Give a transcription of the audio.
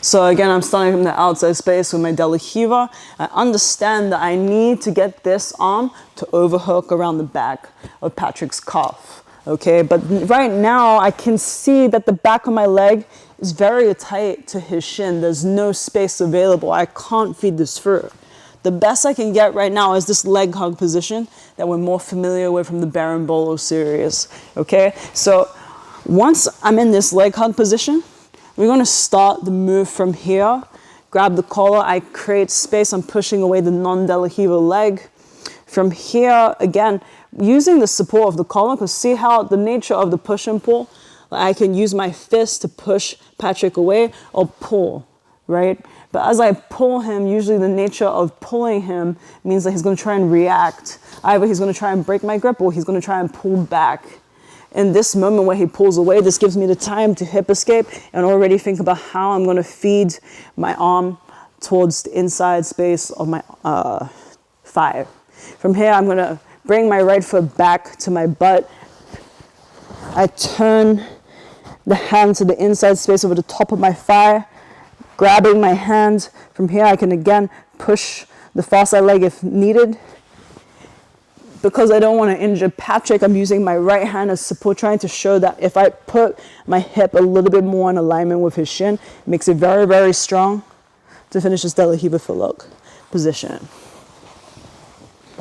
So again, I'm starting from the outside space with my De La Riva. I understand that I need to get this arm to overhook around the back of Patrick's calf, okay? But right now, I can see that the back of my leg is very tight to his shin. There's no space available. I can't feed this through. The best I can get right now is this leg hug position that we're more familiar with from the Berimbolo series, okay? So once I'm in this leg hug position, we're gonna start the move from here. Grab the collar, I create space, I'm pushing away the non-De La Riva leg. From here, again, using the support of the collar, because see how the nature of the push and pull, I can use my fist to push Patrick away or pull, right? But as I pull him, usually the nature of pulling him means that he's gonna try and react. Either he's gonna try and break my grip or he's gonna try and pull back. In this moment where he pulls away, this gives me the time to hip escape and already think about how I'm gonna feed my arm towards the inside space of my thigh. From here, I'm gonna bring my right foot back to my butt. I turn the hand to the inside space over the top of my thigh, grabbing my hand. From here, I can again push the far side leg if needed. Because I don't want to injure Patrick, I'm using my right hand as support, trying to show that if I put my hip a little bit more in alignment with his shin, it makes it very, very strong to finish this De La Riva Footlock position.